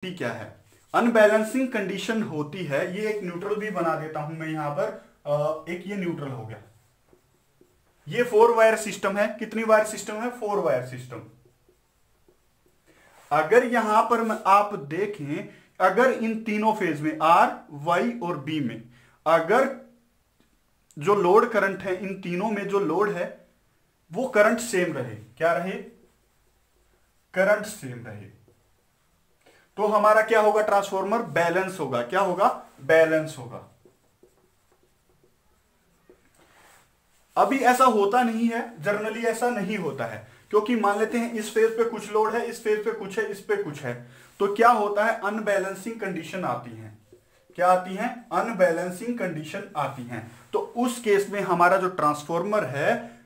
क्या है, unbalancing condition होती है, ये एक न्यूट्रल भी बना देता हूं मैं यहां पर, एक ये न्यूट्रल हो गया। ये 4 वायर सिस्टम है, कितनी वायर सिस्टम है, 4 वायर सिस्टम। अगर यहां पर आप देखें, अगर इन तीनों फेज में आर, वाई और बी में अगर जो लोड करंट है, इन तीनों में जो लोड है वो करंट सेम रहे, क्या रहे, करंट सेम रहे, तो हमारा क्या होगा, ट्रांसफॉर्मर बैलेंस होगा। क्या होगा, बैलेंस होगा। अभी ऐसा होता नहीं है, जनरली ऐसा नहीं होता है, क्योंकि मान लेते हैं इस फेज पे कुछ लोड है, इस फेज पे कुछ है, इस पे कुछ है, तो क्या होता है, अनबैलेंसिंग कंडीशन आती है। क्या आती हैं, अनबैलेंसिंग कंडीशन आती हैं। तो उस केस में हमारा जो ट्रांसफॉर्मर है,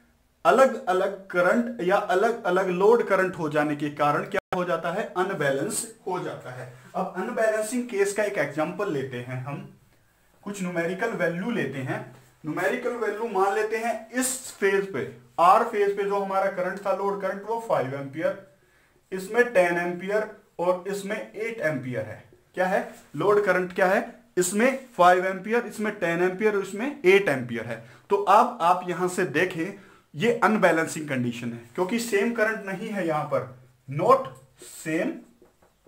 अलग अलग करंट या अलग अलग लोड करंट हो जाने के कारण क्या हो जाता है, अनबैलेंस हो जाता है। अब अनबैलेंसिंग केस का एक एग्जांपल लेते हैं, हम कुछ न्यूमेरिकल वैल्यू लेते हैं। न्यूमेरिकल वैल्यू मान लेते हैं इस फेज पे, आर फेज पे जो हमारा करंट था, लोड करंट, वो 5 एंपियर, इसमें 10 एंपियर और इसमें 8 एंपियर है। क्या है, लोड करंट क्या है, इसमें 5 एंपियर, इसमें 10 एंपियर, इसमें 8 एंपियर है। तो अब आप यहां से देखें, ये अनबैलेंसिंग कंडीशन है, क्योंकि सेम करंट नहीं है यहां पर, नॉट सेम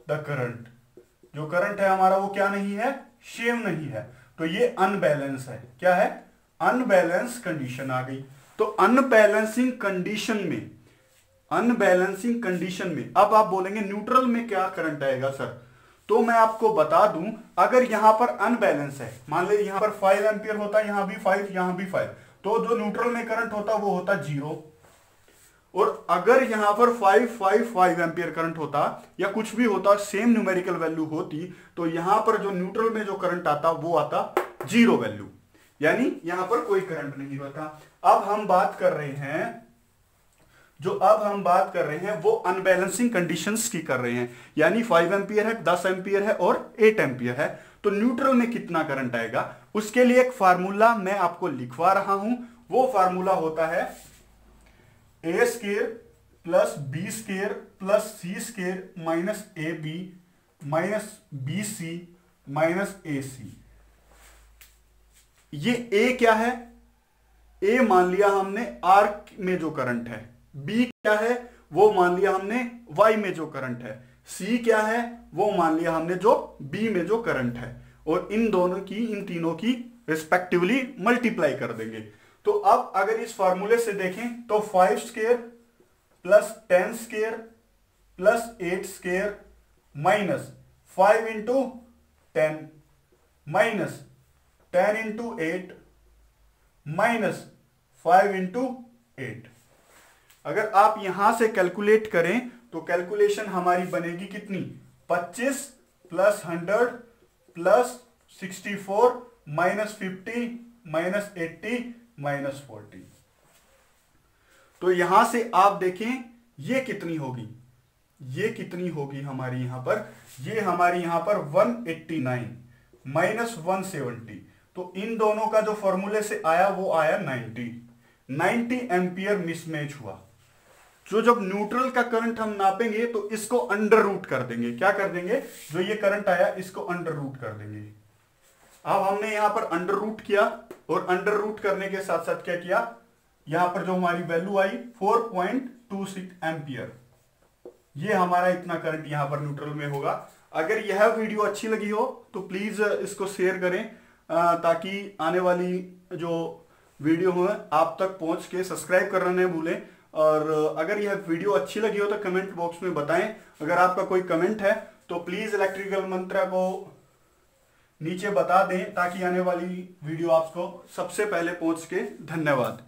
द करंट, जो करंट है हमारा वो क्या नहीं है, सेम नहीं है, तो ये अनबैलेंस है। क्या है, अनबैलेंस कंडीशन आ गई। तो अनबैलेंसिंग कंडीशन में, अनबैलेंसिंग कंडीशन में अब आप बोलेंगे न्यूट्रल में क्या करंट आएगा सर, तो मैं आपको बता दूं, अगर यहां पर अनबैलेंस है, मान ले यहां पर 5 एंपियर होता, यहां भी 5, यहां भी 5, तो जो न्यूट्रल में करंट होता वो होता 0। और अगर यहां पर 5 एंपियर करंट होता या कुछ भी होता, सेम न्यूमेरिकल वैल्यू होती, तो यहां पर जो न्यूट्रल में जो करंट आता वो आता 0 वैल्यू, यानी यहां पर कोई करंट नहीं होता। अब हम बात कर रहे हैं, वो अनबैलेंसिंग कंडीशंस की कर रहे हैं, यानी 5 एंपियर है, 10 एंपियर है और 8 एंपियर है, तो न्यूट्रल में कितना करंट आएगा, उसके लिए एक फार्मूला मैं आपको लिखवा रहा हूं। वो फार्मूला होता है a square plus b square plus c square minus a b minus b c minus a c. ये ए क्या है, ए मान लिया हमने आर में जो करंट है, बी क्या है वो मान लिया हमने वाई में जो करंट है, सी क्या है वो मान लिया हमने जो बी में जो करंट है, और इन दोनों की, इन तीनों की रिस्पेक्टिवली मल्टीप्लाई कर देंगे। तो अब अगर इस फॉर्मूले से देखें तो 5 square plus 10 square plus 8 square minus 5 into 10 minus 10 into 8 minus 5 into 8। अगर आप यहां से कैलकुलेट करें तो कैलकुलेशन हमारी बनेगी कितनी, 25 plus 100 plus 64 minus 50 minus 80 minus 40। तो यहां से आप देखें ये कितनी होगी, ये कितनी होगी हमारी यहां पर, ये हमारी यहां पर 189 माइनस 170, तो इन दोनों का जो फॉर्मूले से आया वो आया 90 एंपियर मिसमैच हुआ। जो जब न्यूट्रल का करंट हम नापेंगे तो इसको अंडर रूट कर देंगे। क्या कर देंगे, जो ये करंट आया इसको अंडर रूट कर देंगे। अब हमने यहां पर अंडर रूट किया, और अंडर रूट करने के साथ साथ क्या किया, यहां पर जो हमारी वैल्यू आई 4.26 एंपियर, ये हमारा इतना करंट यहां पर न्यूट्रल में होगा। अगर यह वीडियो अच्छी लगी हो तो प्लीज इसको शेयर करें, ताकि आने वाली जो वीडियो हो आप तक पहुंच के, सब्सक्राइब करना नहीं भूलें। और अगर यह वीडियो अच्छी लगी हो तो कमेंट बॉक्स में बताएं। अगर आपका कोई कमेंट है तो प्लीज इलेक्ट्रिकल मंत्रा को नीचे बता दें, ताकि आने वाली वीडियो आपको सबसे पहुंच के। धन्यवाद।